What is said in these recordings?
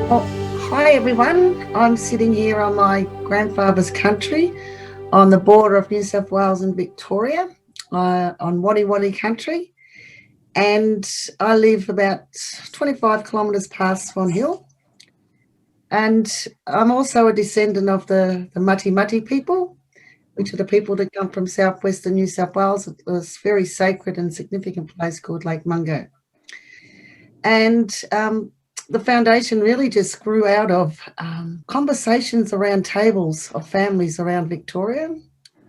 Well, hi everyone. I'm sitting here on my grandfather's country on the border of New South Wales and Victoria, on Waddy Waddy country. And I live about 25 kilometres past Swan Hill. And I'm also a descendant of the Mutti Mutti people, which are the people that come from southwestern New South Wales. It was a very sacred and significant place called Lake Mungo. And the foundation really just grew out of conversations around tables of families around Victoria.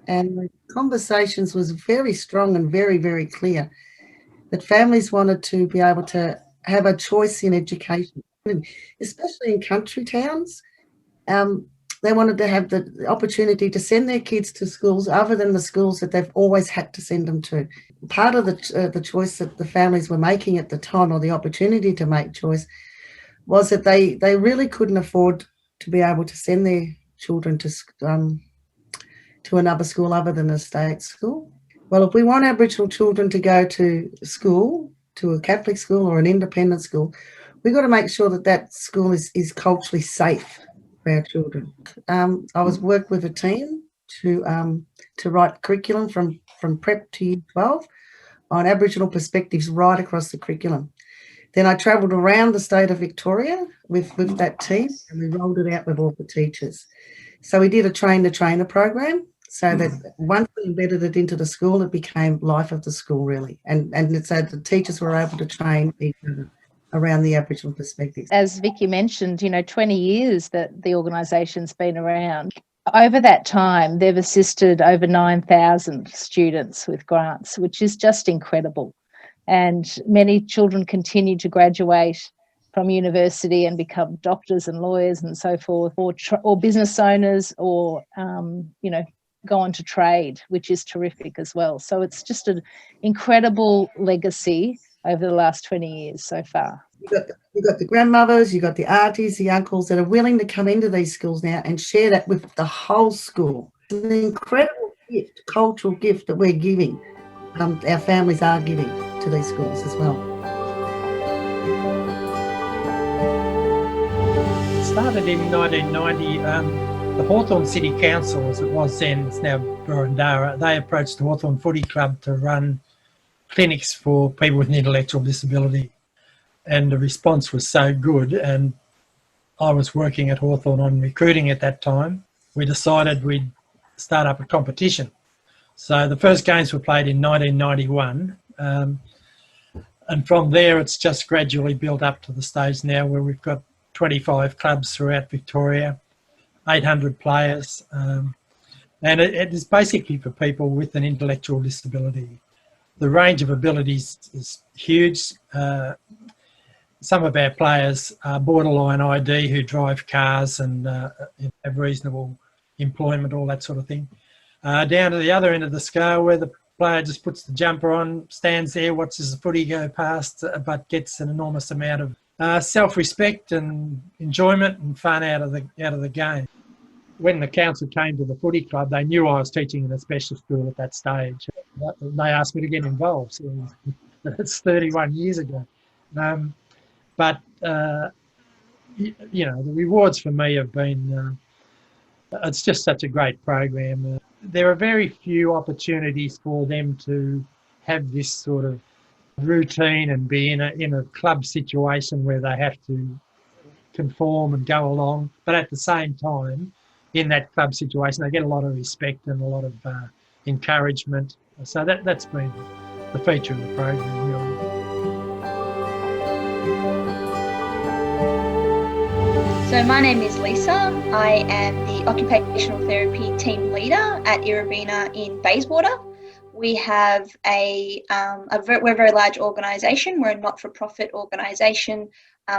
And the conversations was very strong and very, very clear that families wanted to be able to have a choice in education, especially in country towns. They wanted to have the opportunity to send their kids to schools other than the schools that they've always had to send them to. Part of the choice that the families were making at the time, or the opportunity to make choice, was that they really couldn't afford to be able to send their children to another school other than a state school. Well, if we want Aboriginal children to go to school, to a Catholic school or an independent school, we've got to make sure that that school is culturally safe for our children. I was worked with a team to write curriculum from prep to year 12 on Aboriginal perspectives right across the curriculum. Then I travelled around the state of Victoria with that team, and we rolled it out with all the teachers. So we did a train-the-trainer program, so that once we embedded it into the school, it became life of the school, really. And so the teachers were able to train each other around the Aboriginal perspectives. As Vicky mentioned, 20 years that the organisation's been around. Over that time, they've assisted over 9,000 students with grants, which is just incredible. And many children continue to graduate from university and become doctors and lawyers and so forth, or business owners, or, go on to trade, which is terrific as well. So it's just an incredible legacy over the last 20 years so far. You've got the grandmothers, you've got the aunties, the uncles that are willing to come into these schools now and share that with the whole school. It's an incredible gift, cultural gift that we're giving. Our families are giving to these schools as well. It started in 1990. The Hawthorn City Council, as it was then, it's now Burundara, they approached the Hawthorn Footy Club to run clinics for people with an intellectual disability. And the response was so good, and I was working at Hawthorn on recruiting at that time. We decided we'd start up a competition. So the first games were played in 1991, and from there it's just gradually built up to the stage now where we've got 25 clubs throughout Victoria, 800 players, and it is basically for people with an intellectual disability. The range of abilities is huge. Some of our players are borderline ID who drive cars and have reasonable employment, all that sort of thing. Down to the other end of the scale where the player just puts the jumper on, stands there, watches the footy go past, but gets an enormous amount of self-respect and enjoyment and fun out of the game. When the council came to the footy club, they knew I was teaching in a special school at that stage. They asked me to get involved. So that's 31 years ago. But the rewards for me have been, it's just such a great program. There are very few opportunities for them to have this sort of routine and be in a club situation where they have to conform and go along. But at the same time, in that club situation, they get a lot of respect and a lot of encouragement. So that's been the feature of the program, really. So my name is Lisa. I am the occupational therapy team leader at Irabina in Bayswater. We have we're a very large organisation. We're a not-for-profit organisation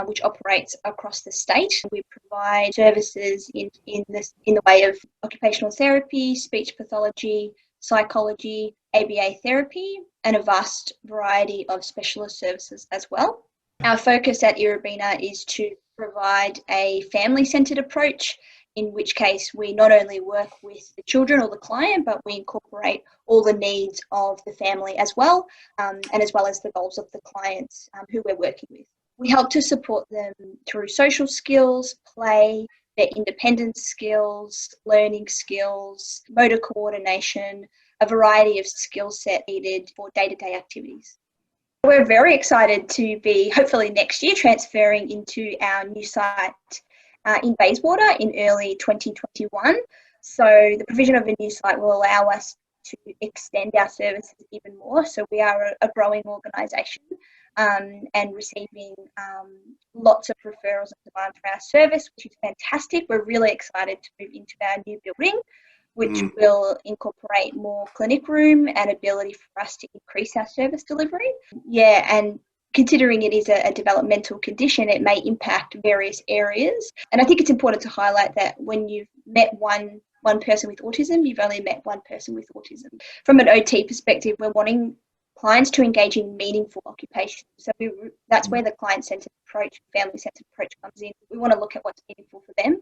which operates across the state. We provide services in the way of occupational therapy, speech pathology, psychology, ABA therapy, and a vast variety of specialist services as well. Our focus at Irabina is to provide a family-centred approach in which case we not only work with the children or the client, but we incorporate all the needs of the family as well, and as well as the goals of the clients who we're working with. We help to support them through social skills, play, their independence skills, learning skills, motor coordination, a variety of skill set needed for day-to-day activities. We're very excited to be, hopefully next year, transferring into our new site in Bayswater in early 2021. So the provision of a new site will allow us to extend our services even more. So we are a growing organisation and receiving lots of referrals and demand for our service, which is fantastic. We're really excited to move into our new building, which will incorporate more clinic room and ability for us to increase our service delivery. Yeah, and considering it is a developmental condition, it may impact various areas. And I think it's important to highlight that when you've met one person with autism, you've only met one person with autism. From an OT perspective, we're wanting clients to engage in meaningful occupations. So that's where the client-centred approach, family-centred approach comes in. We want to look at what's meaningful for them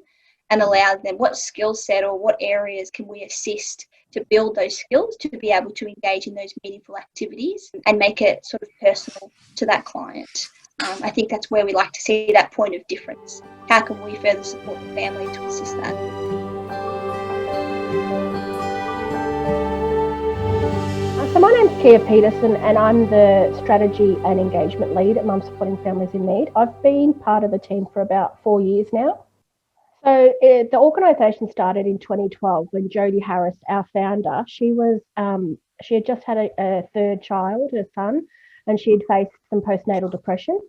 and allow them what skill set or what areas can we assist to build those skills to be able to engage in those meaningful activities and make it sort of personal to that client. I think that's where we like to see that point of difference. How can we further support the family to assist that? So my name's Kia Peterson and I'm the Strategy and Engagement Lead at Mum Supporting Families in Need. I've been part of the team for about 4 years now. So the organisation started in 2012 when Jodie Harris, our founder, she had just had a third child, a son, and she had faced some postnatal depression.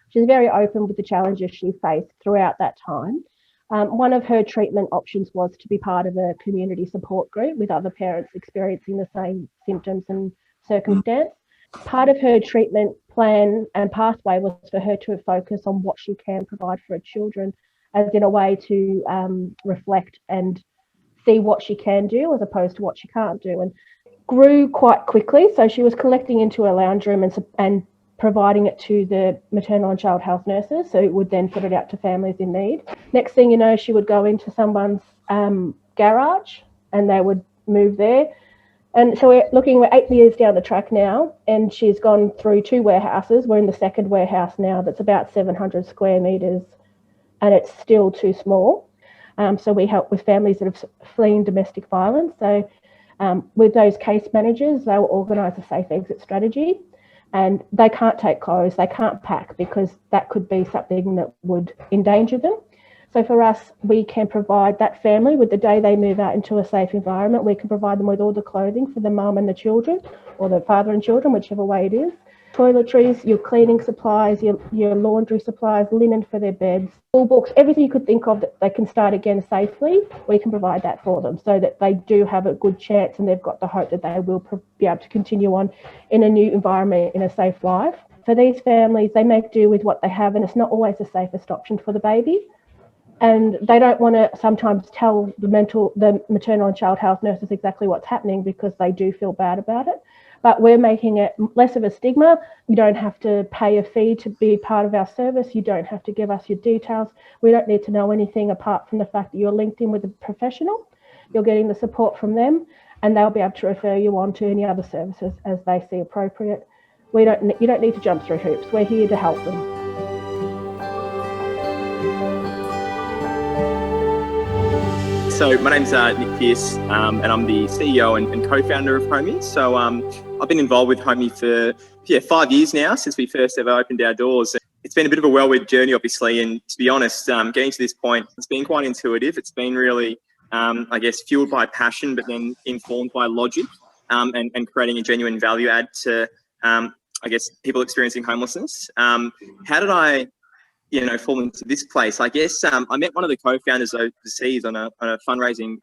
She was very open with the challenges she faced throughout that time. One of her treatment options was to be part of a community support group with other parents experiencing the same symptoms and circumstance. Part of her treatment plan and pathway was for her to focus on what she can provide for her children, as in a way to reflect and see what she can do as opposed to what she can't do, and grew quite quickly. So she was collecting into a lounge room and providing it to the maternal and child health nurses, so it would then put it out to families in need. Next thing you know, she would go into someone's garage and they would move there. And so we're 8 years down the track now, and she's gone through 2 warehouses. We're in the second warehouse now that's about 700 square metres, and it's still too small. So we help with families that have fleeing domestic violence. So with those case managers, they will organise a safe exit strategy, and they can't take clothes, they can't pack, because that could be something that would endanger them. So for us, we can provide that family with the day they move out into a safe environment, we can provide them with all the clothing for the mum and the children, or the father and children, whichever way it is. Toiletries, your cleaning supplies, your laundry supplies, linen for their beds, school books, everything you could think of that they can start again safely, we can provide that for them so that they do have a good chance and they've got the hope that they will be able to continue on in a new environment, in a safe life. For these families, they make do with what they have, and it's not always the safest option for the baby. And they don't want to sometimes tell the maternal and child health nurses exactly what's happening because they do feel bad about it. But we're making it less of a stigma. You don't have to pay a fee to be part of our service. You don't have to give us your details. We don't need to know anything apart from the fact that you're linked in with a professional. You're getting the support from them, and they'll be able to refer you on to any other services as they see appropriate. You don't need to jump through hoops. We're here to help them. So my name's Nick Pearce, and I'm the CEO and co-founder of Homie. So I've been involved with Homie for 5 years now, since we first ever opened our doors. It's been a bit of a whirlwind journey, obviously, and to be honest, getting to this point, it's been quite intuitive. It's been really, I guess, fueled by passion, but then informed by logic, and creating a genuine value add to, I guess, people experiencing homelessness. How did I fall into this place? I guess I met one of the co-founders overseas on a fundraising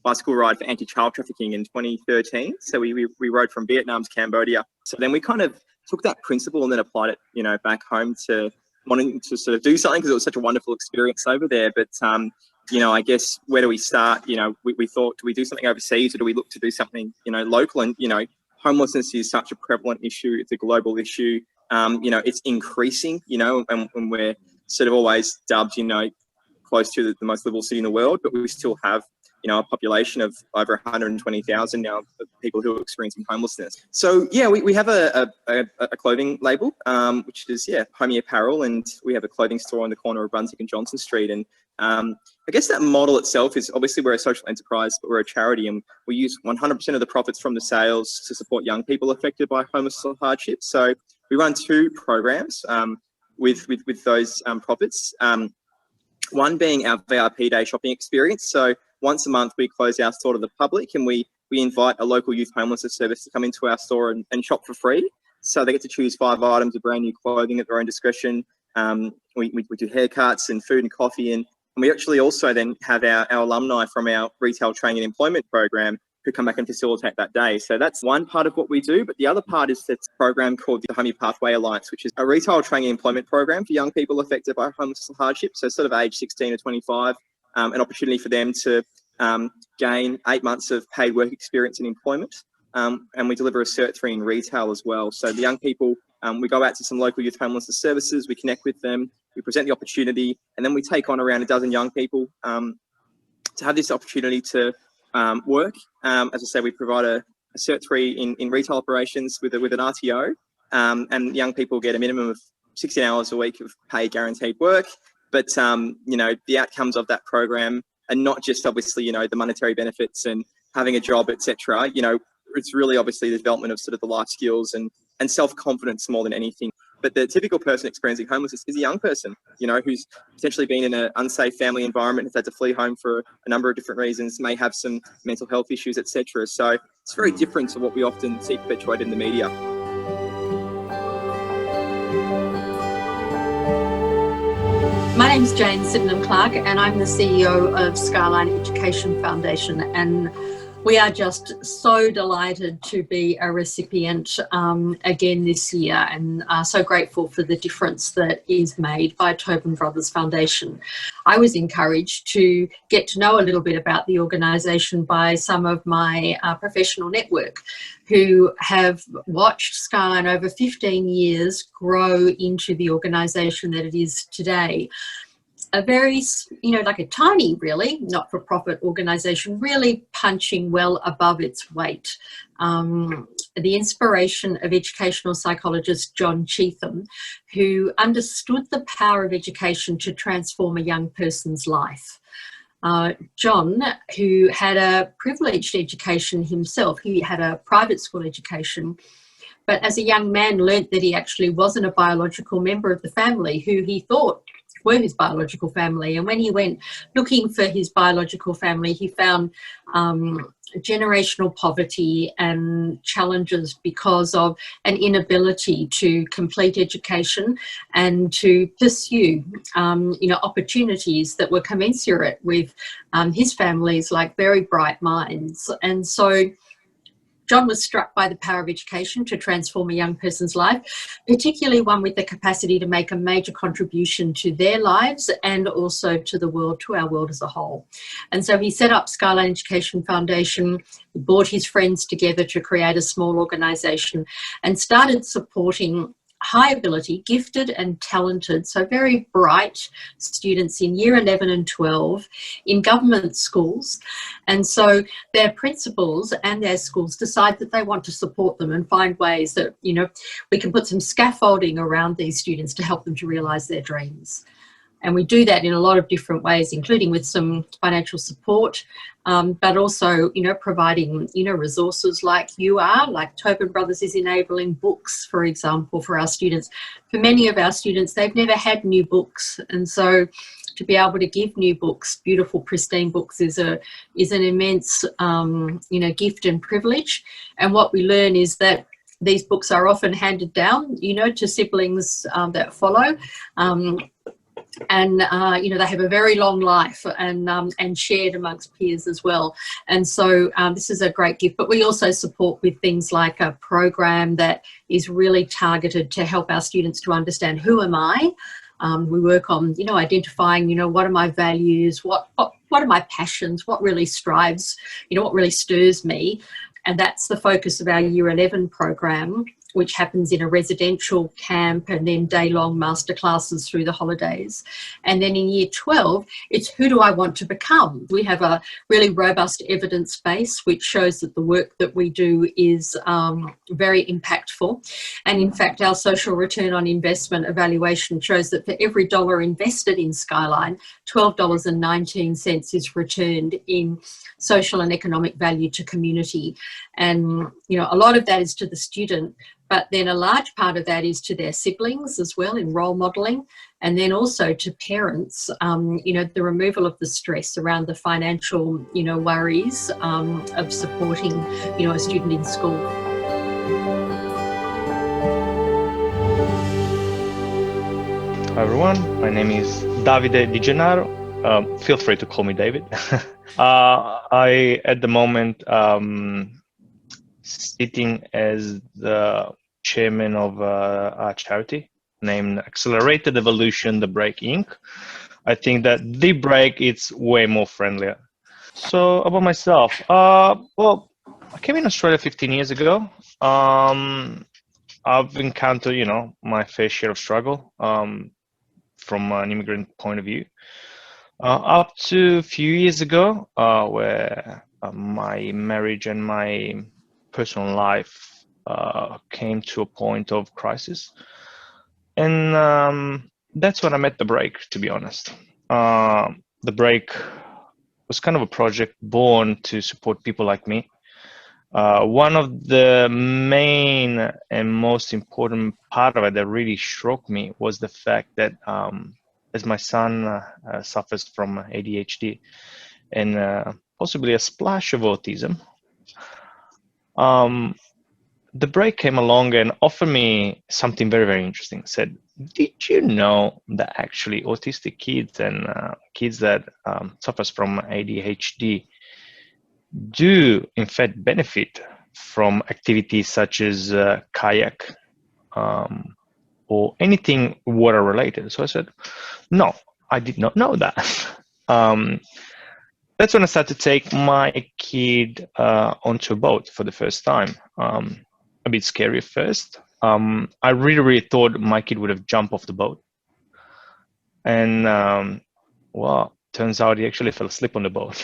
bicycle ride for anti-child trafficking in 2013. So we rode from Vietnam to Cambodia. So then we kind of took that principle and then applied it, back home to wanting to sort of do something because it was such a wonderful experience over there. But, I guess, where do we start? We thought, do we do something overseas or do we look to do something, local? And, homelessness is such a prevalent issue. It's a global issue. It's increasing, and we're sort of always dubbed, close to the most livable city in the world, but we still have, you know, a population of over 120,000 now of people who are experiencing homelessness. So yeah, we have a clothing label, which is Homey Apparel, and we have a clothing store on the corner of Brunswick and Johnson Street. And I guess that model itself is, obviously we're a social enterprise, but we're a charity, and we use 100% of the profits from the sales to support young people affected by homelessness or hardship. So we run 2 programs with those profits. One being our VIP day shopping experience. So once a month, we close our store to the public, and we invite a local youth homelessness service to come into our store and shop for free. So they get to choose 5 items of brand new clothing at their own discretion. We do haircuts and food and coffee. And we actually also then have our alumni from our retail training and employment program who come back and facilitate that day. So that's one part of what we do. But the other part is this program called the Homey Pathway Alliance, which is a retail training and employment program for young people affected by homelessness and hardship. So sort of age 16 to 25, an opportunity for them to gain 8 months of paid work experience in employment. And we deliver a Cert 3 in retail as well. So the young people, we go out to some local youth homelessness services, we connect with them, we present the opportunity, and then we take on around a dozen young people to have this opportunity to work. As I say, we provide a Cert 3 in retail operations with an RTO, and young people get a minimum of 16 hours a week of paid guaranteed work. But, you know, the outcomes of that program are not just obviously, you know, the monetary benefits and having a job, etc. You know, it's really obviously the development of sort of the life skills and self-confidence more than anything. But the typical person experiencing homelessness is a young person, you know, who's potentially been in an unsafe family environment, has had to flee home for a number of different reasons, may have some mental health issues, etc. So it's very different to what we often see perpetuated in the media. My name's Jane Sydenham-Clark, and I'm the CEO of Skyline Education Foundation, and we are just so delighted to be a recipient again this year, and are so grateful for the difference that is made by Tobin Brothers Foundation. I was encouraged to get to know a little bit about the organisation by some of my professional network who have watched Skyline over 15 years grow into the organisation that it is today. A very, you know, like a tiny, really, not-for-profit organisation, really punching well above its weight. The inspiration of educational psychologist John Cheetham, who understood the power of education to transform a young person's life. John, who had a privileged education himself, he had a private school education, but as a young man learnt that he actually wasn't a biological member of the family who he thought were his biological family. And when he went looking for his biological family, he found generational poverty and challenges because of an inability to complete education and to pursue you know, opportunities that were commensurate with his family's like very bright minds. And so John was struck by the power of education to transform a young person's life, particularly one with the capacity to make a major contribution to their lives and also to the world, to our world as a whole. And so he set up Skyline Education Foundation, brought his friends together to create a small organisation and started supporting high ability, gifted and talented, so very bright students in year 11 and 12 in government schools. And so their principals and their schools decide that they want to support them and find ways that, you know, we can put some scaffolding around these students to help them to realise their dreams. And we do that in a lot of different ways, including with some financial support, but also, you know, providing, you know, resources like you are, like Tobin Brothers is enabling books, for example, for our students. For many of our students, they've never had new books. And so to be able to give new books, beautiful, pristine books, is an immense, you know, gift and privilege. And what we learn is that these books are often handed down, you know, to siblings that follow. And you know, they have a very long life and shared amongst peers as well. And so this is a great gift. But we also support with things like a program that is really targeted to help our students to understand, who am I? We work on, you know, identifying, you know, what are my values? What are my passions? What really strives, you know, what really stirs me? And that's the focus of our Year 11 program. which happens in a residential camp, and then day-long masterclasses through the holidays. And then in year 12, it's who do I want to become? We have a really robust evidence base, which shows that the work that we do is very impactful. And in fact, our social return on investment evaluation shows that for every dollar invested in Skyline, $12.19 is returned in social and economic value to community. And, you know, a lot of that is to the student, but then a large part of that is to their siblings as well in role modelling, and then also to parents, you know, the removal of the stress around the financial, you know, worries of supporting, you know, a student in school. Hi everyone, my name is Davide Di Gennaro. Feel free to call me David. I, at the moment, sitting as the chairman of a charity named Accelerated Evolution, The Break Inc. I think that The Break is way more friendlier. So about myself, well, I came in Australia 15 years ago. I've encountered, you know, my fair share of struggle from an immigrant point of view. Up to a few years ago, where my marriage and my personal life came to a point of crisis. And that's when I met The Break, to be honest. The Break was kind of a project born to support people like me. One of the main and most important part of it that really struck me was the fact that as my son suffers from ADHD and possibly a splash of autism, The Break came along and offered me something very, very interesting. Said, did you know that actually autistic kids and kids that suffers from ADHD do in fact benefit from activities such as kayak or anything water related? So I said, no, I did not know that. That's when I started to take my kid onto a boat for the first time. A bit scary at first. I really thought my kid would have jumped off the boat. And well, turns out he actually fell asleep on the boat.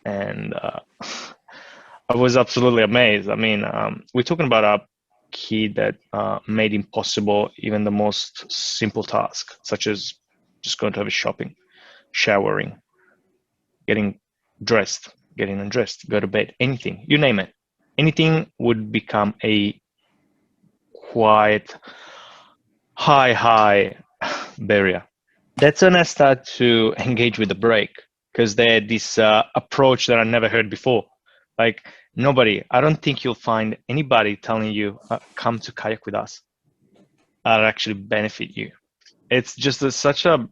And I was absolutely amazed. I mean, we're talking about a kid that made impossible even the most simple task, such as just going to have a shopping, showering, getting dressed, getting undressed, go to bed, anything, you name it. Anything would become a quite high barrier. That's when I start to engage with The Break, because they had this approach that I never heard before. Like nobody, I don't think you'll find anybody telling you, come to kayak with us. That'll actually benefit you. It's just such a,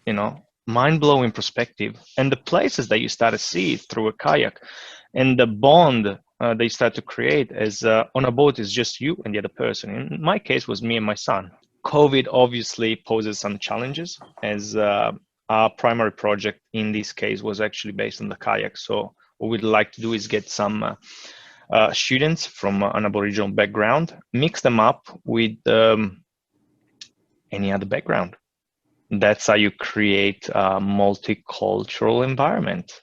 you know, mind-blowing perspective. And the places that you start to see through a kayak and the bond they start to create as on a boat is just you and the other person. In my case was me and my son. COVID obviously poses some challenges, as our primary project in this case was actually based on the kayak. So what we'd like to do is get some students from an Aboriginal background, mix them up with any other background. That's how you create a multicultural environment.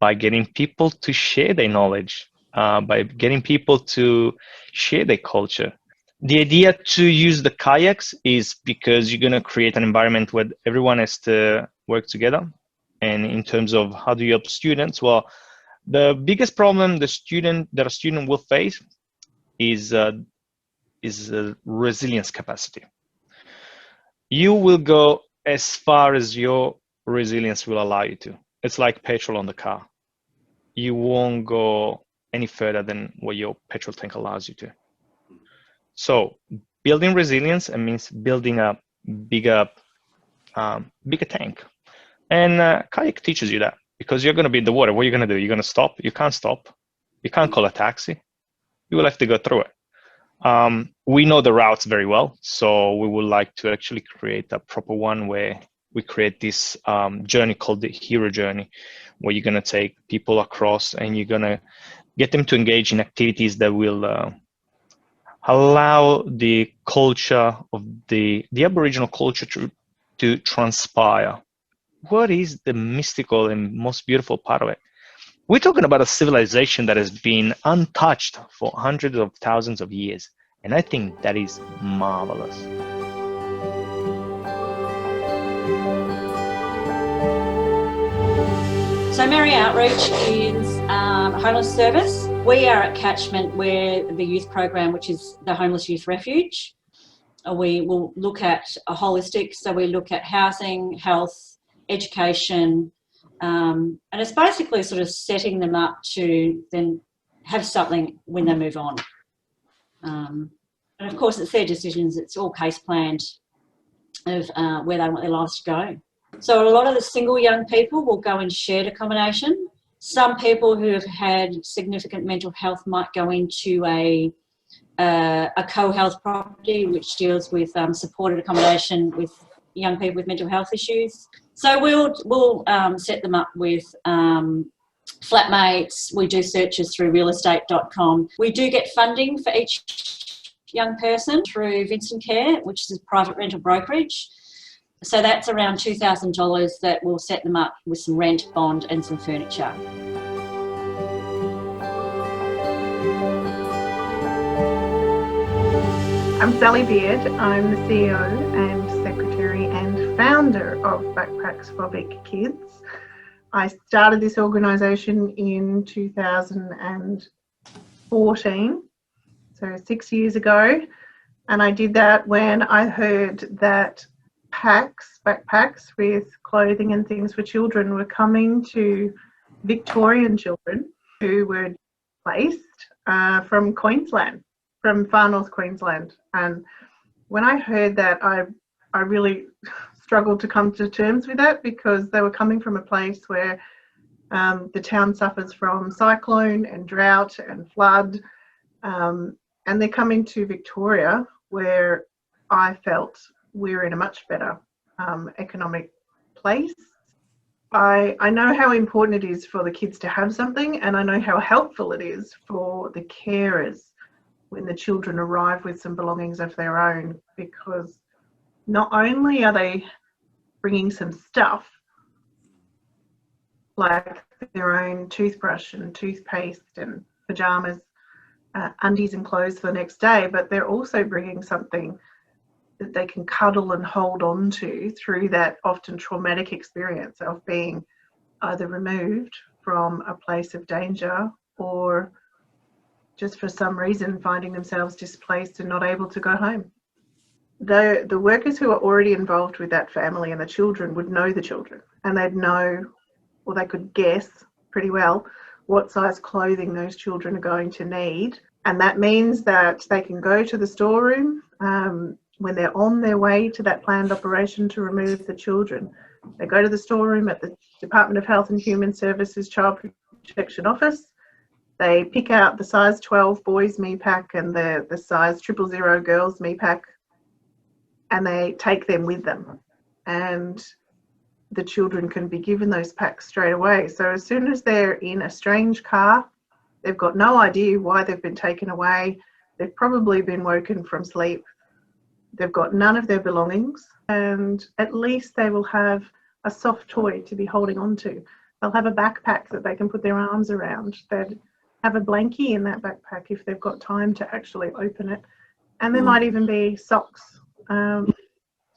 By getting people to share their knowledge, by getting people to share their culture. The idea to use the kayaks is because you're going to create an environment where everyone has to work together. And in terms of how do you help students, well, the biggest problem a student will face is resilience capacity. You will go as far as your resilience will allow you to. It's like petrol on the car. You won't go any further than what your petrol tank allows you to. So building resilience means building a bigger tank. And kayak teaches you that, because you're going to be in the water. What are you going to do? You're going to stop? You can't stop. You can't call a taxi. You will have to go through it. We know the routes very well, so we would like to actually create a proper one where we create this journey called the hero journey, where you're going to take people across and you're going to get them to engage in activities that will allow the culture of the Aboriginal culture to transpire. What is the mystical and most beautiful part of it? We're talking about a civilization that has been untouched for hundreds of thousands of years. And I think that is marvelous. So Mary Outreach is a homeless service. We are at Catchment, where the youth program, which is the Homeless Youth Refuge. We will look at a holistic, so we look at housing, health, education, and it's basically sort of setting them up to then have something when they move on. And of course, it's their decisions. It's all case planned of where they want their lives to go. So a lot of the single young people will go in shared accommodation. Some people who have had significant mental health might go into a co-health property, which deals with supported accommodation with young people with mental health issues. So we'll set them up with flatmates. We do searches through realestate.com. We do get funding for each young person through Vincent Care, which is a private rental brokerage. So that's around $2,000 that will set them up with some rent, bond and some furniture. I'm Sally Beard. I'm the CEO and Secretary and founder of Backpacks for Big Kids. I started this organisation in 2014, so 6 years ago, and I did that when I heard that backpacks with clothing and things for children were coming to Victorian children who were displaced from Queensland, from far north Queensland. And when I heard that, I really struggled to come to terms with that, because they were coming from a place where the town suffers from cyclone and drought and flood, and they're coming to Victoria, where I felt we're in a much better economic place. I know how important it is for the kids to have something, and I know how helpful it is for the carers when the children arrive with some belongings of their own, because not only are they bringing some stuff like their own toothbrush and toothpaste and pyjamas, undies and clothes for the next day, but they're also bringing something that they can cuddle and hold on to through that often traumatic experience of being either removed from a place of danger or just for some reason finding themselves displaced and not able to go home. The workers who are already involved with that family and the children would know the children, and they'd know, or they could guess pretty well, what size clothing those children are going to need. And that means that they can go to the storeroom when they're on their way to that planned operation to remove the children. They go to the storeroom at the Department of Health and Human Services Child Protection Office. They pick out the size 12 boys me pack and the size 000 girls me pack, and they take them with them. And the children can be given those packs straight away. So as soon as they're in a strange car, they've got no idea why they've been taken away. They've probably been woken from sleep. They've got none of their belongings, and at least they will have a soft toy to be holding on to. They'll have a backpack that they can put their arms around. They'd have a blankie in that backpack if they've got time to actually open it. And there might even be socks to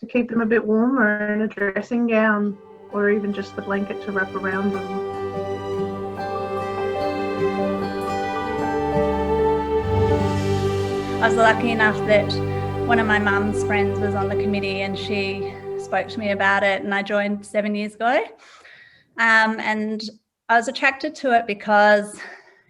keep them a bit warmer, and a dressing gown, or even just the blanket to wrap around them. I was lucky enough that one of my mum's friends was on the committee, and she spoke to me about it, and I joined 7 years ago. And I was attracted to it because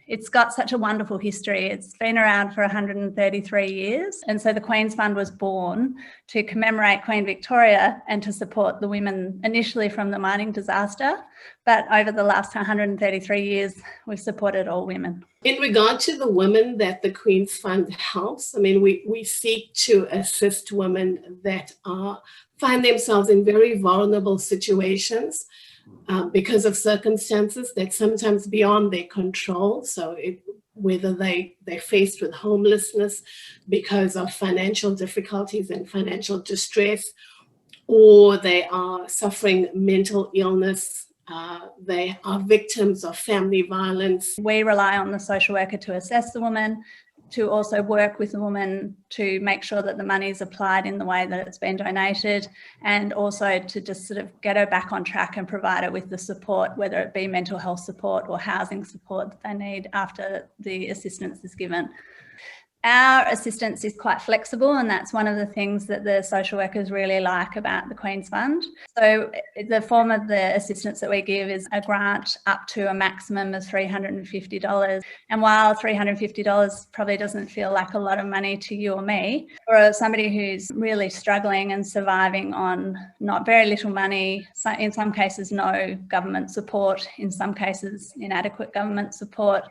it's got such a wonderful history. It's been around for 133 years. And so the Queen's Fund was born to commemorate Queen Victoria and to support the women initially from the mining disaster. But over the last 133 years, we've supported all women. In regard to the women that the Queen's Fund helps, I mean, we seek to assist women that find themselves in very vulnerable situations because of circumstances that sometimes beyond their control. So whether they're faced with homelessness because of financial difficulties and financial distress, or they are suffering mental illness, they are victims of family violence. We rely on the social worker to assess the woman, to also work with the woman to make sure that the money is applied in the way that it's been donated, and also to just sort of get her back on track and provide her with the support, whether it be mental health support or housing support that they need after the assistance is given. Our assistance is quite flexible, and that's one of the things that the social workers really like about the Queen's Fund. So the form of the assistance that we give is a grant up to a maximum of $350. And while $350 probably doesn't feel like a lot of money to you or me, for somebody who's really struggling and surviving on not very little money, in some cases no government support, in some cases inadequate government support,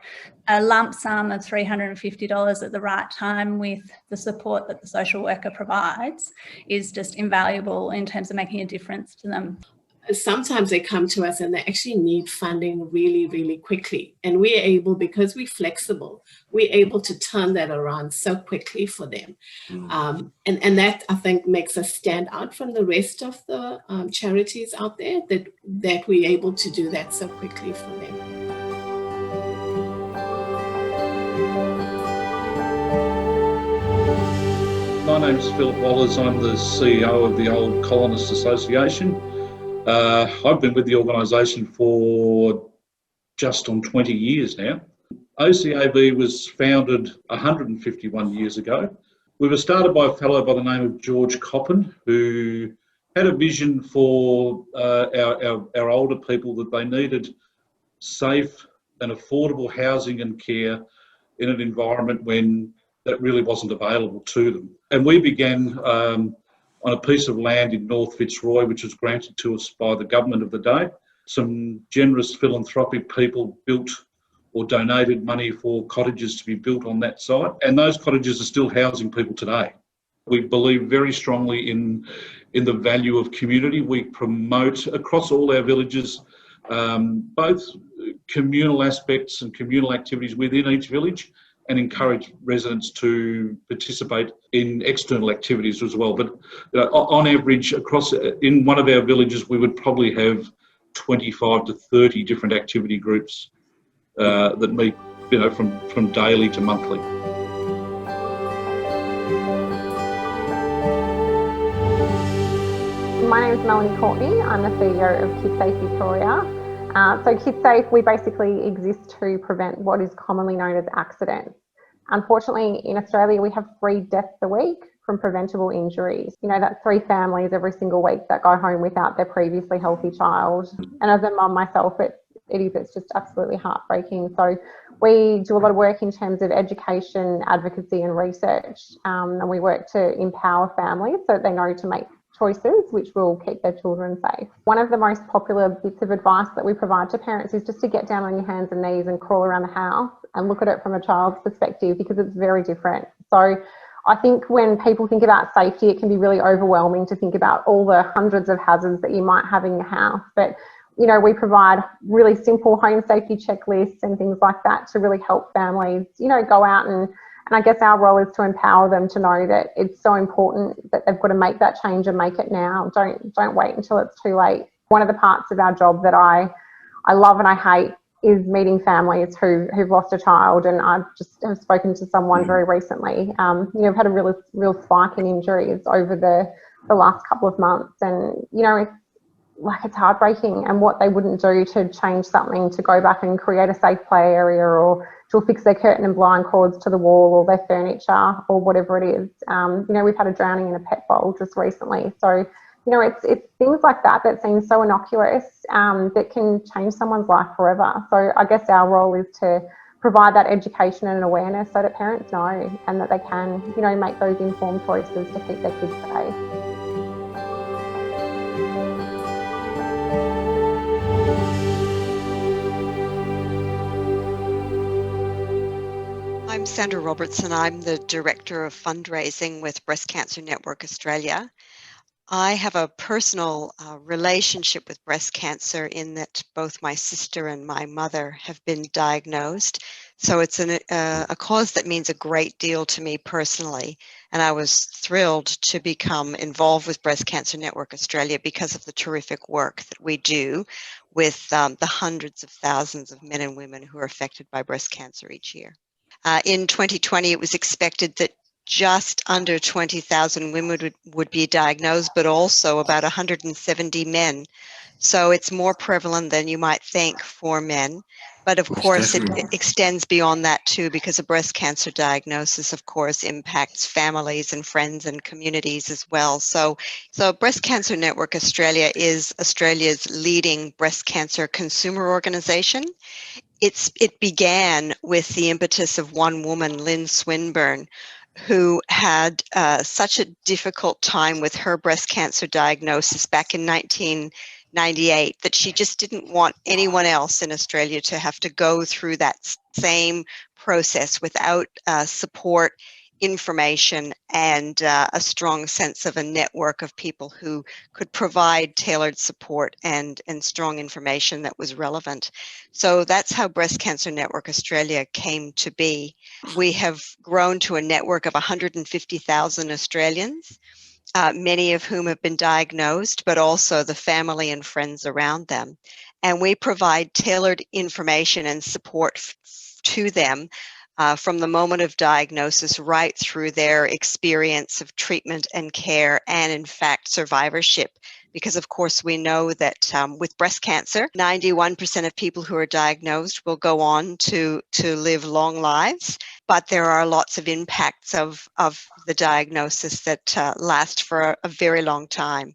a lump sum of $350 at the right time with the support that the social worker provides is just invaluable in terms of making a difference to them. Sometimes they come to us and they actually need funding really, really quickly. And we're able, because we're flexible, we're able to turn that around so quickly for them. And that, I think, makes us stand out from the rest of the charities out there, that we're able to do that so quickly for them. My name's Philip Wallers. I'm the CEO of the Old Colonists Association. I've been with the organisation for just on 20 years now. OCAB was founded 151 years ago. We were started by a fellow by the name of George Coppin, who had a vision for our older people that they needed safe and affordable housing and care in an environment when that really wasn't available to them. And we began on a piece of land in North Fitzroy, which was granted to us by the government of the day. Some generous philanthropic people built or donated money for cottages to be built on that site. And those cottages are still housing people today. We believe very strongly in the value of community. We promote across all our villages both communal aspects and communal activities within each village, and encourage residents to participate in external activities as well. But on average, in one of our villages, we would probably have 25 to 30 different activity groups that meet, from daily to monthly. My name is Melanie Courtney. I'm the CEO of KidSafe Victoria. So KidSafe, we basically exist to prevent what is commonly known as accidents. Unfortunately, in Australia, we have 3 deaths a week from preventable injuries. That's 3 families every single week that go home without their previously healthy child. And as a mum myself, it's just absolutely heartbreaking. So we do a lot of work in terms of education, advocacy and research. And we work to empower families so that they know to make choices which will keep their children safe. One of the most popular bits of advice that we provide to parents is just to get down on your hands and knees and crawl around the house and look at it from a child's perspective, because it's very different. So I think when people think about safety, it can be really overwhelming to think about all the hundreds of hazards that you might have in your house. But we provide really simple home safety checklists and things like that to really help families, go out and I guess our role is to empower them to know that it's so important that they've got to make that change and make it now. Don't wait until it's too late. One of the parts of our job that I love and I hate is meeting families who've lost a child. And I've just have spoken to someone very recently. I've had a real spike in injuries over the last couple of months. And, it's heartbreaking, and what they wouldn't do to change something, to go back and create a safe play area, or to fix their curtain and blind cords to the wall, or their furniture, or whatever it is. We've had a drowning in a pet bowl just recently. So, it's things like that seem so innocuous that can change someone's life forever. So I guess our role is to provide that education and awareness so that parents know and that they can, make those informed choices to keep their kids safe. I'm Sandra Robertson. I'm the Director of Fundraising with Breast Cancer Network Australia. I have a personal relationship with breast cancer in that both my sister and my mother have been diagnosed. So it's a cause that means a great deal to me personally. And I was thrilled to become involved with Breast Cancer Network Australia because of the terrific work that we do with the hundreds of thousands of men and women who are affected by breast cancer each year. In 2020, it was expected that just under 20,000 women would be diagnosed, but also about 170 men. So it's more prevalent than you might think for men. But of course, it extends beyond that too, because a breast cancer diagnosis, of course, impacts families and friends and communities as well. So Breast Cancer Network Australia is Australia's leading breast cancer consumer organization. It began with the impetus of one woman, Lynn Swinburne, who had such a difficult time with her breast cancer diagnosis back in 1998 that she just didn't want anyone else in Australia to have to go through that same process without support, information, and a strong sense of a network of people who could provide tailored support and strong information that was relevant. So that's how Breast Cancer Network Australia came to be. We have grown to a network of 150,000 Australians, many of whom have been diagnosed, but also the family and friends around them. And we provide tailored information and support to them from the moment of diagnosis right through their experience of treatment and care and, in fact, survivorship. Because, of course, we know that with breast cancer, 91% of people who are diagnosed will go on to live long lives, but there are lots of impacts of the diagnosis that last for a very long time.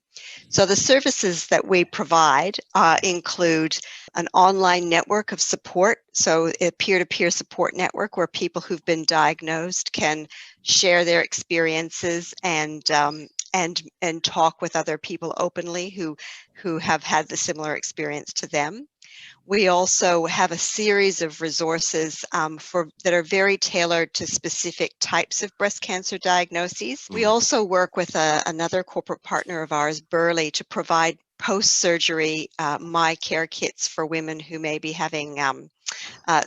So the services that we provide include an online network of support, so a peer-to-peer support network where people who've been diagnosed can share their experiences and talk with other people openly who have had the similar experience to them. We also have a series of resources that are very tailored to specific types of breast cancer diagnoses. We also work with another corporate partner of ours, Burley, to provide post-surgery My Care kits for women who may be having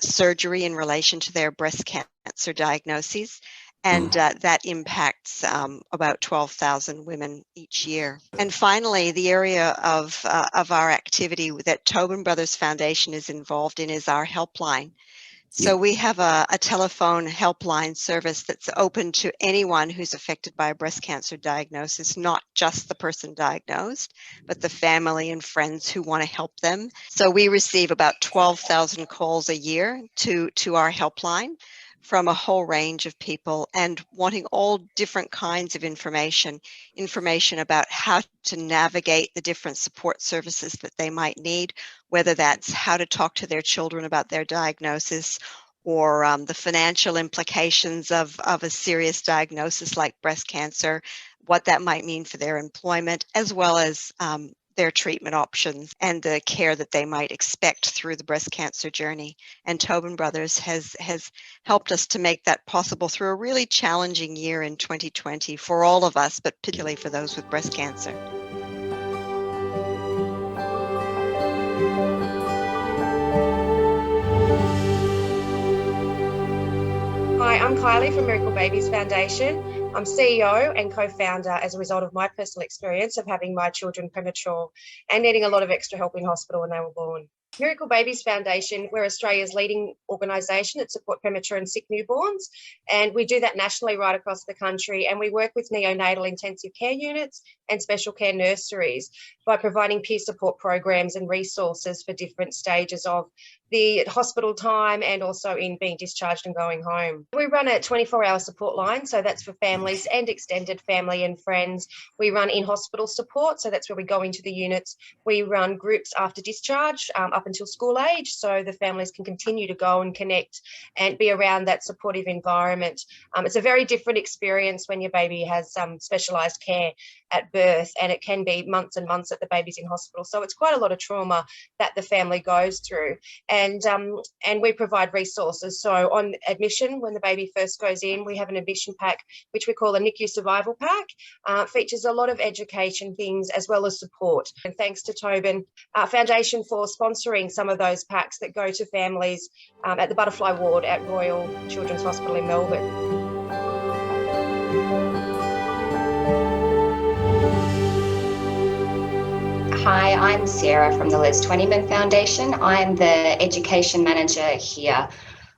surgery in relation to their breast cancer diagnoses. And that impacts about 12,000 women each year. And finally, the area of our activity that Tobin Brothers Foundation is involved in is our helpline. So we have a telephone helpline service that's open to anyone who's affected by a breast cancer diagnosis, not just the person diagnosed, but the family and friends who want to help them. So we receive about 12,000 calls a year to our helpline from a whole range of people and wanting all different kinds of information about how to navigate the different support services that they might need, whether that's how to talk to their children about their diagnosis or the financial implications of a serious diagnosis like breast cancer, what that might mean for their employment, as well as their treatment options and the care that they might expect through the breast cancer journey. And Tobin Brothers has helped us to make that possible through a really challenging year in 2020 for all of us, but particularly for those with breast cancer. Hi, I'm Kylie from Miracle Babies Foundation. I'm CEO and co-founder as a result of my personal experience of having my children premature and needing a lot of extra help in hospital when they were born. Miracle Babies Foundation, we're Australia's leading organisation that supports premature and sick newborns, and we do that nationally right across the country, and we work with neonatal intensive care units and special care nurseries by providing peer support programs and resources for different stages of the hospital time and also in being discharged and going home. We run a 24-hour support line, so that's for families and extended family and friends. We run in-hospital support, so that's where we go into the units. We run groups after discharge up until school age, so the families can continue to go and connect and be around that supportive environment. It's a very different experience when your baby has specialised care at birth, and it can be months and months that the baby's in hospital. So it's quite a lot of trauma that the family goes through. and we provide resources. So on admission, when the baby first goes in, we have an admission pack which we call the NICU Survival Pack. Features a lot of education things as well as support. And thanks to Tobin Foundation for sponsoring some of those packs that go to families at the Butterfly Ward at Royal Children's Hospital in Melbourne. Hi, I'm Sarah from the Les Twentyman Foundation. I'm the Education Manager here.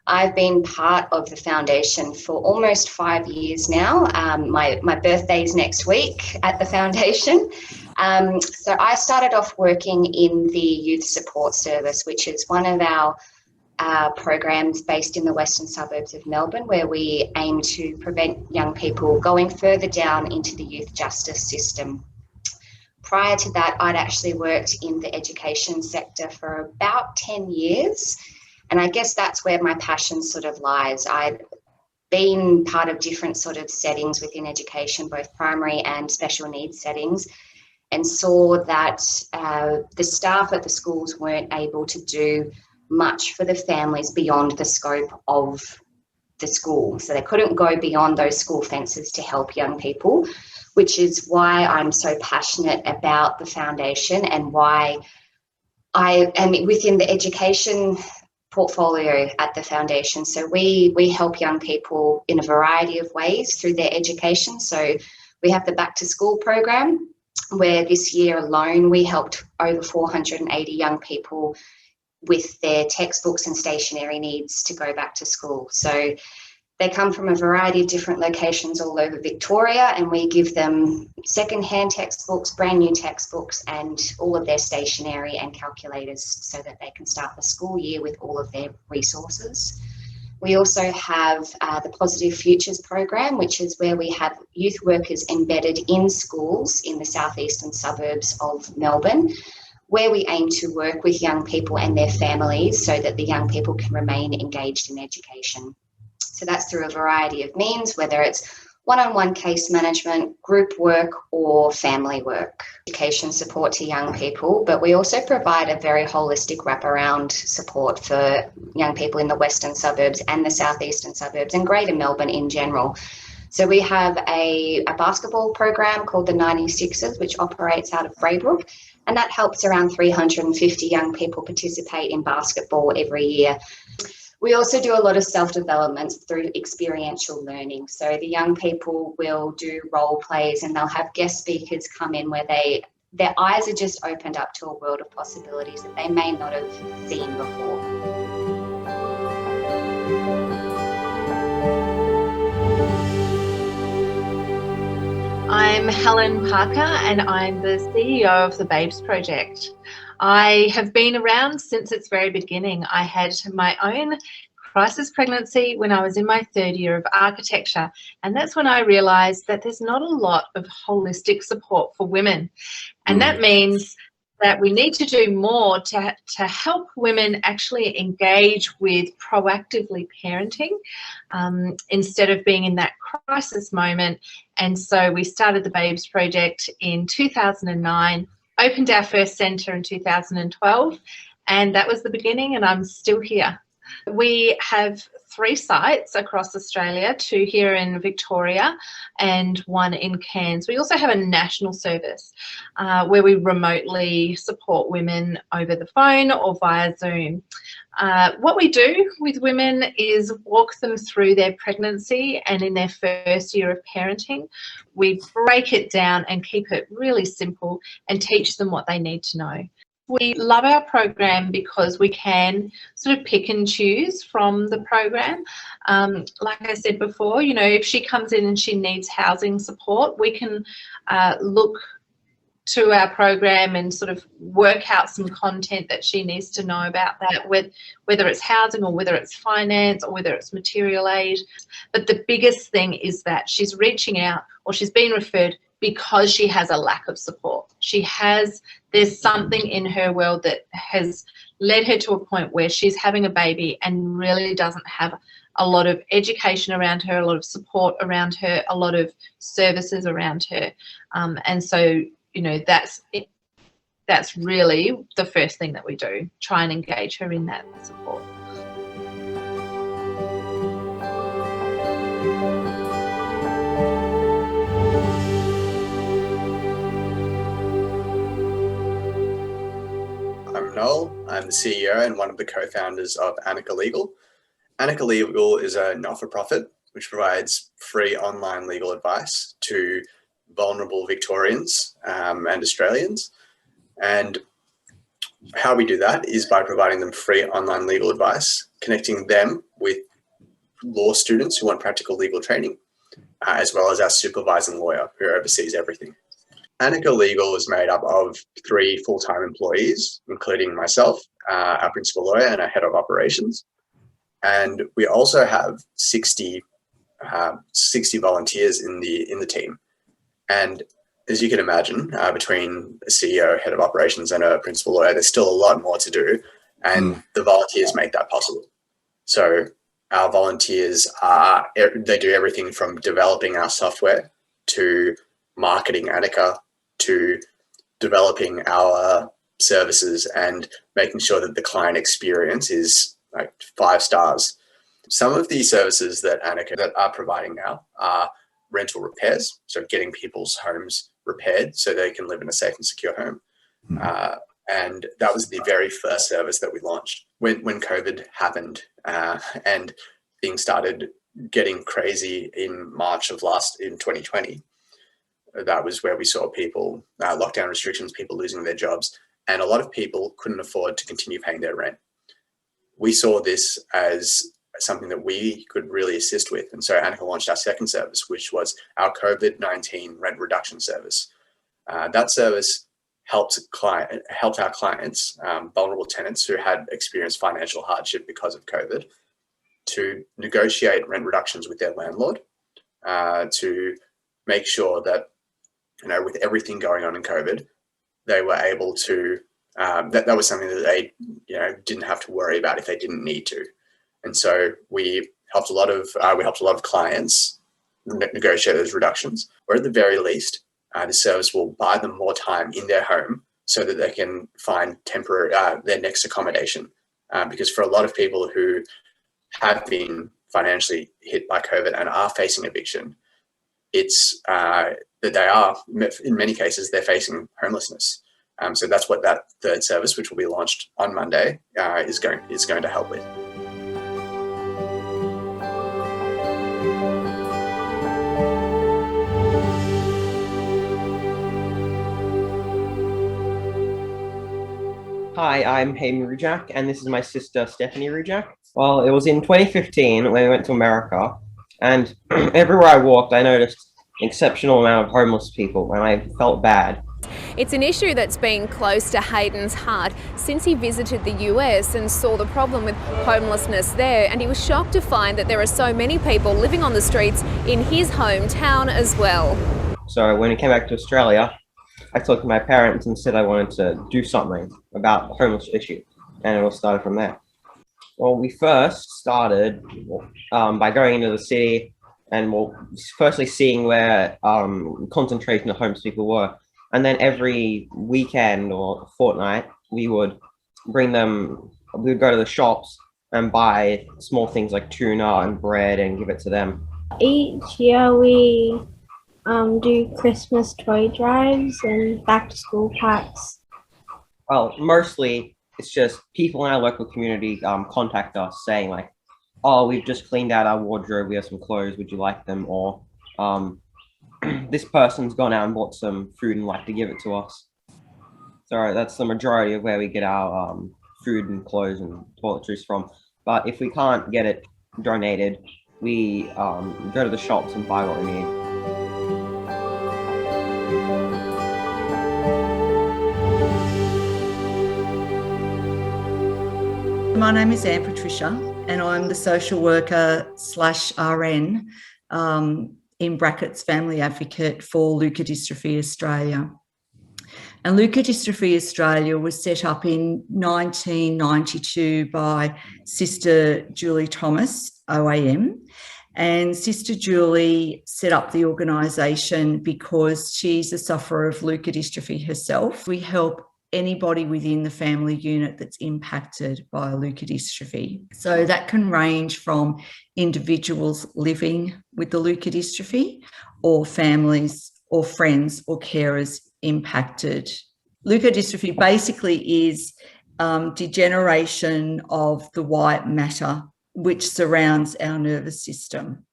I've been part of the foundation for almost 5 years now. My birthday's next week at the foundation. So I started off working in the Youth Support Service, which is one of our programs based in the western suburbs of Melbourne, where we aim to prevent young people going further down into the youth justice system. Prior to that, I'd actually worked in the education sector for about 10 years. And I guess that's where my passion sort of lies. I'd been part of different sort of settings within education, both primary and special needs settings, and saw that the staff at the schools weren't able to do much for the families beyond the scope of the school. So they couldn't go beyond those school fences to help young people, which is why I'm so passionate about the foundation and why I am within the education portfolio at the foundation. So we help young people in a variety of ways through their education. So we have the Back to School program, where this year alone we helped over 480 young people with their textbooks and stationery needs to go back to school. So they come from a variety of different locations all over Victoria, and we give them second-hand textbooks, brand new textbooks, and all of their stationery and calculators so that they can start the school year with all of their resources. We also have the Positive Futures program, which is where we have youth workers embedded in schools in the southeastern suburbs of Melbourne, where we aim to work with young people and their families so that the young people can remain engaged in education. So that's through a variety of means, whether it's one-on-one case management, group work, or family work. Education support to young people, but we also provide a very holistic wraparound support for young people in the western suburbs and the southeastern suburbs and Greater Melbourne in general. So we have a basketball program called the 96ers, which operates out of Braybrook, and that helps around 350 young people participate in basketball every year. We also do a lot of self-development through experiential learning. So the young people will do role plays and they'll have guest speakers come in where their eyes are just opened up to a world of possibilities that they may not have seen before. I'm Helen Parker and I'm the CEO of the Babes Project. I have been around since its very beginning. I had my own crisis pregnancy when I was in my third year of architecture, and that's when I realised that there's not a lot of holistic support for women. And that means that we need to do more to help women actually engage with proactively parenting instead of being in that crisis moment. And so we started the Babes Project in 2009, opened our first centre in 2012, and that was the beginning, and I'm still here. We have 3 sites across Australia, 2 here in Victoria and 1 in Cairns. We also have a national service where we remotely support women over the phone or via Zoom. What we do with women is walk them through their pregnancy and in their first year of parenting. We break it down and keep it really simple and teach them what they need to know. We love our program because we can sort of pick and choose from the program. Like I said before, you know, if she comes in and she needs housing support, we can look to our program and sort of work out some content that she needs to know about that, whether it's housing or whether it's finance or whether it's material aid. But the biggest thing is that she's reaching out or she's been referred because she has a lack of support. There's something in her world that has led her to a point where she's having a baby and really doesn't have a lot of education around her, a lot of support around her, a lot of services around her. And so, you know, that's it. that's really the first thing that we do, try and engage her in that support. I'm Noel. I'm the CEO and one of the co-founders of Annika Legal. Annika Legal is a not-for-profit which provides free online legal advice to vulnerable Victorians and Australians. And how we do that is by providing them free online legal advice, connecting them with law students who want practical legal training, as well as our supervising lawyer who oversees everything. Annika Legal is made up of 3 full-time employees, including myself, our principal lawyer and our head of operations. And we also have 60 volunteers in the team. And as you can imagine, between a CEO, head of operations and a principal lawyer, there's still a lot more to do. And the volunteers make that possible. So our volunteers they do everything from developing our software to marketing Annika, to developing our services and making sure that the client experience is like 5 stars. Some of the services that Annika that are providing now are rental repairs, so getting people's homes repaired so they can live in a safe and secure home. And that was the very first service that we launched when COVID happened, and things started getting crazy in March of in 2020. That was where we saw people, lockdown restrictions, people losing their jobs, and a lot of people couldn't afford to continue paying their rent. We saw this as something that we could really assist with. And so Annika launched our second service, which was our COVID-19 rent reduction service. That service helped our clients, vulnerable tenants who had experienced financial hardship because of COVID, to negotiate rent reductions with their landlord, to make sure that, with everything going on in COVID, they were able to, that was something that they, didn't have to worry about if they didn't need to. And so we helped a lot of clients negotiate those reductions, or at the very least, the service will buy them more time in their home so that they can find their next accommodation. Because for a lot of people who have been financially hit by COVID and are facing eviction, it's that they are, in many cases, they're facing homelessness. So that's what that third service, which will be launched on Monday, is going to help with. Hi, I'm Hayden Rujak, and this is my sister Stephanie Rujak. Well, it was in 2015 when we went to America, and everywhere I walked, I noticed an exceptional amount of homeless people, and I felt bad. It's an issue that's been close to Hayden's heart since he visited the US and saw the problem with homelessness there, and he was shocked to find that there are so many people living on the streets in his hometown as well. So when we came back to Australia, I talked to my parents and said I wanted to do something about the homeless issue, and it all started from there. Well, we first started by going into the city and firstly seeing where concentration of homeless people were. And then every weekend or fortnight, we would go to the shops and buy small things like tuna and bread and give it to them. Each year we do Christmas toy drives and back to school packs. Well, mostly it's just people in our local community contact us saying like, oh, we've just cleaned out our wardrobe, we have some clothes, would you like them? Or this person's gone out and bought some food and like to give it to us. So that's the majority of where we get our food and clothes and toiletries from. But if we can't get it donated, we go to the shops and buy what we need. My name is Anne Patricia, and I'm the social worker / RN in brackets family advocate for Leukodystrophy Australia. And Leukodystrophy Australia was set up in 1992 by Sister Julie Thomas, OAM. And Sister Julie set up the organisation because she's a sufferer of leukodystrophy herself. We help anybody within the family unit that's impacted by leukodystrophy. So that can range from individuals living with the leukodystrophy or families or friends or carers impacted. Leukodystrophy basically is degeneration of the white matter which surrounds our nervous system.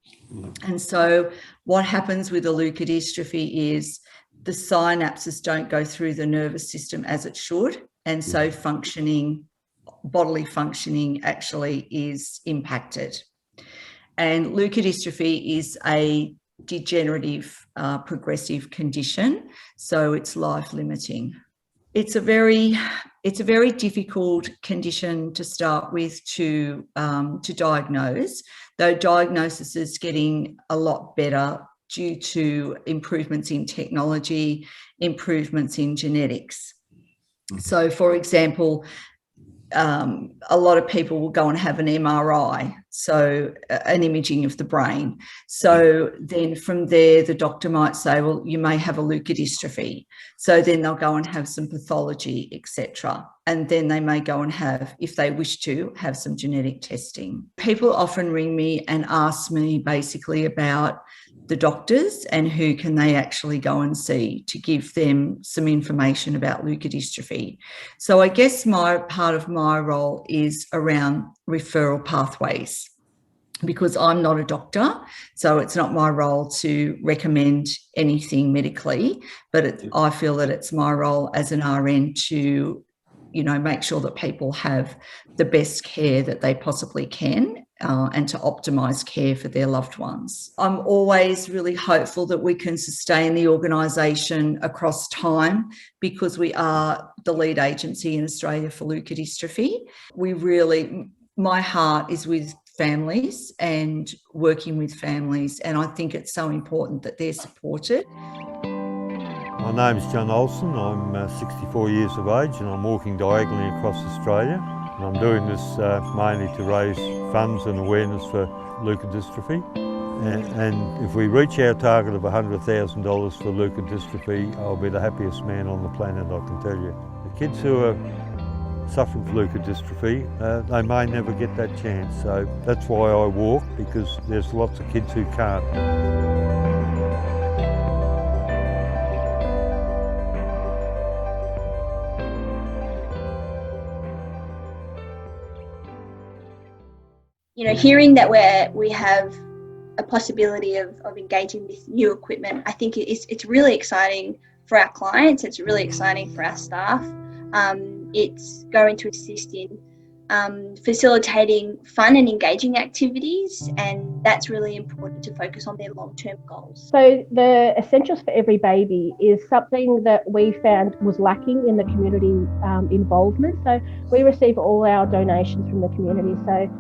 And so what happens with a leukodystrophy is the synapses don't go through the nervous system as it should. And so bodily functioning actually is impacted. And leukodystrophy is a degenerative, progressive condition. So it's life-limiting. It's a very difficult condition to start with to diagnose, though diagnosis is getting a lot better due to improvements in technology, improvements in genetics. So, for example, a lot of people will go and have an MRI, so an imaging of the brain. So then from there, the doctor might say, well, you may have a leukodystrophy. So then they'll go and have some pathology, etc. And then they may go and have, if they wish to, have some genetic testing. People often ring me and ask me basically about the doctors and who can they actually go and see to give them some information about leukodystrophy. So I guess part of my role is around referral pathways, because I'm not a doctor, so it's not my role to recommend anything medically, but I feel that it's my role as an RN to, make sure that people have the best care that they possibly can. And to optimise care for their loved ones. I'm always really hopeful that we can sustain the organisation across time, because we are the lead agency in Australia for leukodystrophy. My heart is with families and working with families, and I think it's so important that they're supported. My name's John Olsen. I'm 64 years of age and I'm walking diagonally across Australia. And I'm doing this mainly to raise funds and awareness for leukodystrophy. And if we reach our target of $100,000 for leukodystrophy, I'll be the happiest man on the planet, I can tell you. The kids who are suffering from leukodystrophy, they may never get that chance. So that's why I walk, because there's lots of kids who can't. Hearing that we have a possibility of engaging with new equipment, I think it's really exciting for our clients. It's really exciting for our staff. It's going to assist in facilitating fun and engaging activities, and that's really important to focus on their long-term goals. So the Essentials for Every Baby is something that we found was lacking in the community involvement. So we receive all our donations from the community. So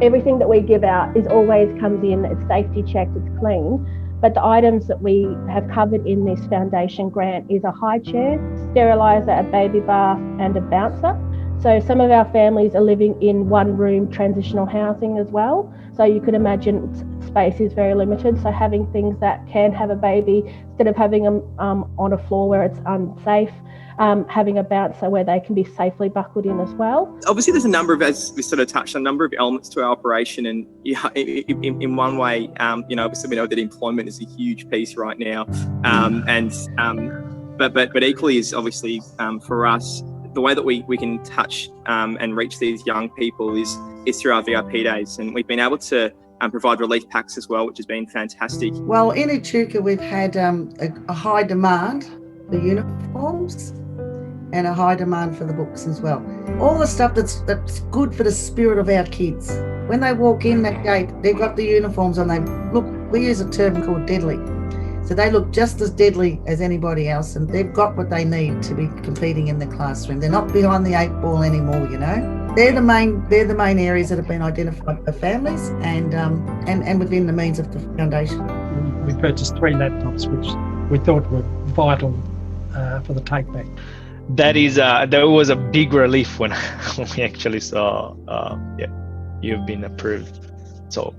everything that we give out always comes in, it's safety checked, it's clean. But the items that we have covered in this foundation grant is a high chair, steriliser, a baby bath and a bouncer. So some of our families are living in one-room transitional housing as well. So you could imagine space is very limited. So having things that can have a baby, instead of having them on a floor where it's unsafe, having a bouncer where they can be safely buckled in as well. Obviously, there's a number of, as we sort of touched on, a number of elements to our operation, and in one way, obviously we know that employment is a huge piece right now, but equally is obviously for us, the way that we can touch and reach these young people is through our VIP days, and we've been able to provide relief packs as well, which has been fantastic. Well, in Echuca, we've had a high demand for uniforms and a high demand for the books as well. All the stuff that's good for the spirit of our kids. When they walk in that gate, they've got the uniforms on. They look, we use a term called deadly. So they look just as deadly as anybody else, and they've got what they need to be competing in the classroom. They're not behind the 8 ball anymore, They're the main areas that have been identified by families and within the means of the foundation. We purchased 3 laptops, which we thought were vital for the take back. That was a big relief when we actually saw you've been approved. So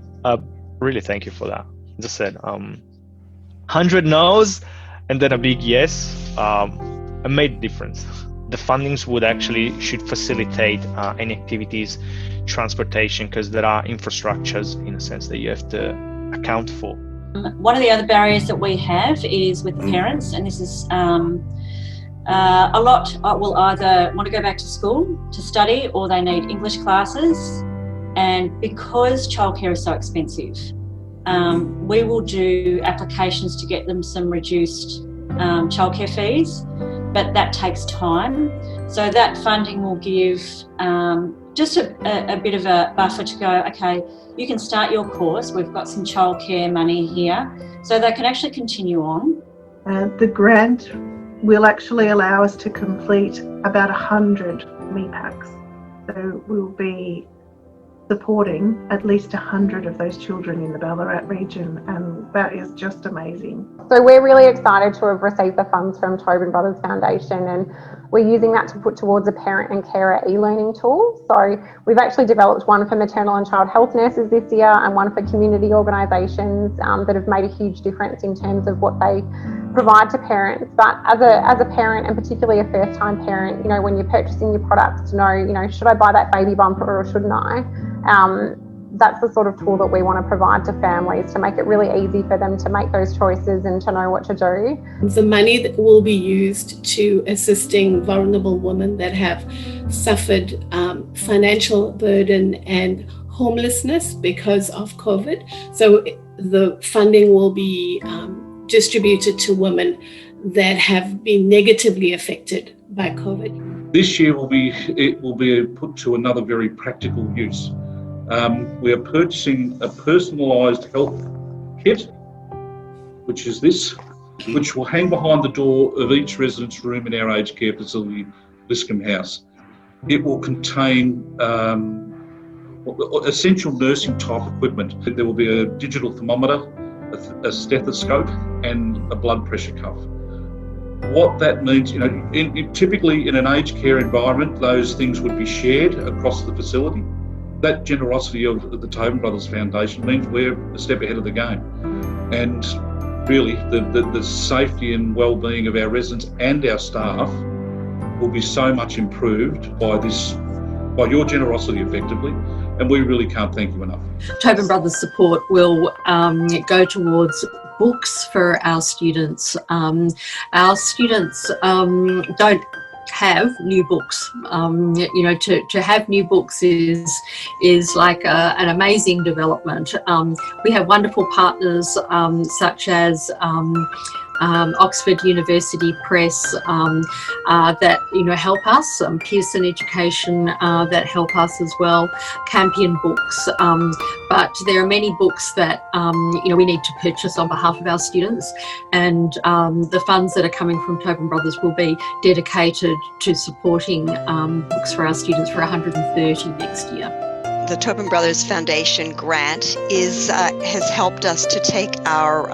really thank you for that. As I said, 100 no's and then a big yes. made a difference. The fundings should facilitate any activities, transportation, because there are infrastructures in a sense that you have to account for. One of the other barriers that we have is with the parents, and this is a lot will either want to go back to school to study or they need English classes. And because childcare is so expensive, we will do applications to get them some reduced childcare fees, but that takes time. So that funding will give just a bit of a buffer to go, okay, you can start your course, we've got some childcare money here, so they can actually continue on. The grant will actually allow us to complete about 100 MEPACs. So we'll be supporting at least 100 of those children in the Ballarat region, and that is just amazing. So we're really excited to have received the funds from Tobin Brothers Foundation, and we're using that to put towards a parent and carer e-learning tool. So we've actually developed one for maternal and child health nurses this year and one for community organisations that have made a huge difference in terms of what they provide to parents. But as a parent, and particularly a first-time parent, when you're purchasing your products, to know, should I buy that baby bumper or shouldn't I? That's the sort of tool that we want to provide to families to make it really easy for them to make those choices and to know what to do. The money that will be used to assisting vulnerable women that have suffered financial burden and homelessness because of COVID. So the funding will be distributed to women that have been negatively affected by COVID. This year it will be put to another very practical use. We are purchasing a personalised health kit, which is this, which will hang behind the door of each resident's room in our aged care facility, Liscombe House. It will contain essential nursing type equipment. There will be a digital thermometer, a stethoscope, and a blood pressure cuff. What that means, typically in an aged care environment, those things would be shared across the facility. That generosity of the Tobin Brothers Foundation means we're a step ahead of the game. And really, the safety and well-being of our residents and our staff will be so much improved by your generosity effectively, and we really can't thank you enough. Tobin Brothers support will go towards books for our students. Our students don't have new books. To have new books is like an amazing development. We have wonderful partners such as Oxford University Press that help us, Pearson Education that help us as well, Campion Books, but there are many books that we need to purchase on behalf of our students, and the funds that are coming from Tobin Brothers will be dedicated to supporting books for our students for 130 next year. The Tobin Brothers Foundation grant has helped us to take our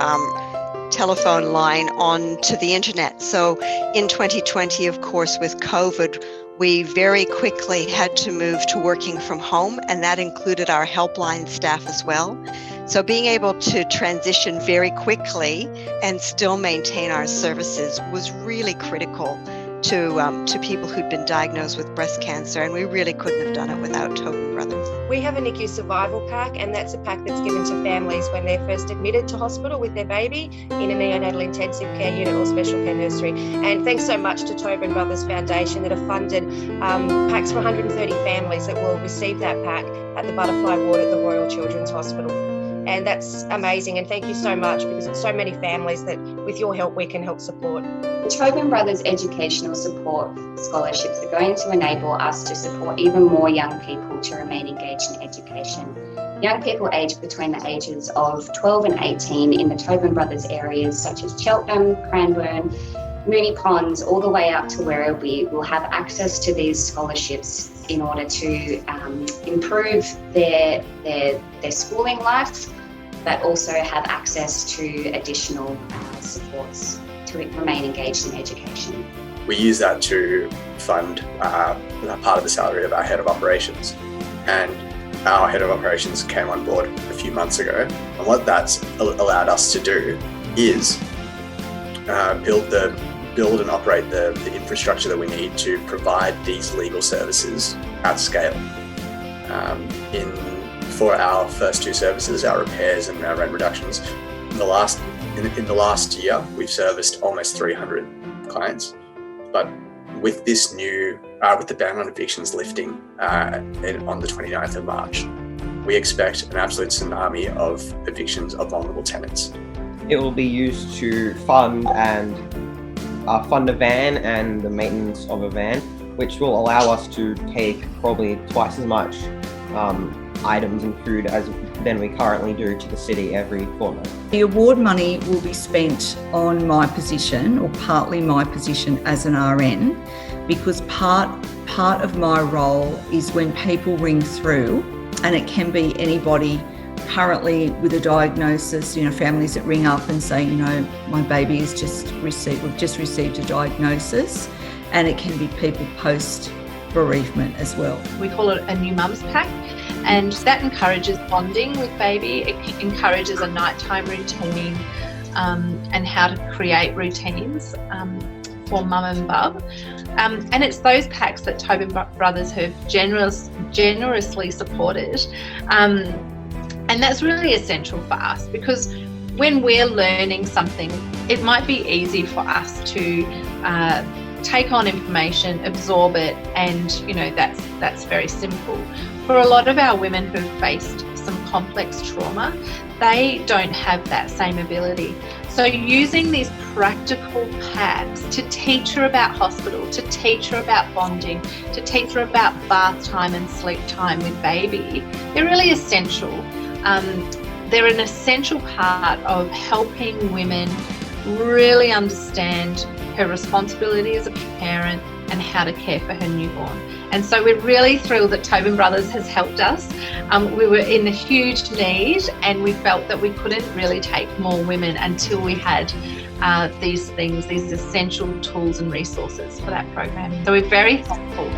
telephone line onto the internet. So in 2020, of course, with COVID, we very quickly had to move to working from home, and that included our helpline staff as well. So being able to transition very quickly and still maintain our services was really critical to people who'd been diagnosed with breast cancer, and we really couldn't have done it without Tobin Brothers. We have a NICU survival pack, and that's a pack that's given to families when they're first admitted to hospital with their baby in a neonatal intensive care unit or special care nursery. And thanks so much to Tobin Brothers Foundation that have funded packs for 130 families that will receive that pack at the Butterfly Ward at the Royal Children's Hospital. And that's amazing, and thank you so much, because it's so many families that with your help we can help support. The Tobin Brothers Educational Support Scholarships are going to enable us to support even more young people to remain engaged in education. Young people aged between the ages of 12 and 18 in the Tobin Brothers areas such as Cheltenham, Cranbourne, Moonee Ponds, all the way up to Werribee will have access to these scholarships in order to improve their schooling life, but also have access to additional supports to remain engaged in education. We use that to fund part of the salary of our head of operations. And our head of operations came on board a few months ago. And what that's allowed us to do is build the build and operate the infrastructure that we need to provide these legal services at scale. For our first two services, our repairs and our rent reductions, in the last year, we've serviced almost 300 clients. But with this new, with the ban on evictions lifting on the 29th of March, we expect an absolute tsunami of evictions of vulnerable tenants. It will be used to fund a van and the maintenance of a van, which will allow us to take probably twice as much items and food than we currently do to the city every fortnight. The award money will be spent on my position, or partly my position as an RN, because part of my role is when people ring through, and it can be anybody currently with a diagnosis, families that ring up and say, my baby has we've just received a diagnosis, and it can be people post bereavement as well. We call it a new mums pack, and that encourages bonding with baby. It encourages a nighttime routine and how to create routines for mum and bub. And it's those packs that Tobin Brothers have generously supported. And that's really essential for us, because when we're learning something, it might be easy for us to take on information, absorb it, and that's very simple. For a lot of our women who've faced some complex trauma, they don't have that same ability. So using these practical packs to teach her about hospital, to teach her about bonding, to teach her about bath time and sleep time with baby, they're really essential. They're an essential part of helping women really understand her responsibility as a parent and how to care for her newborn. And so we're really thrilled that Tobin Brothers has helped us. We were in a huge need, and we felt that we couldn't really take more women until we had these essential tools and resources for that program. So we're very thankful.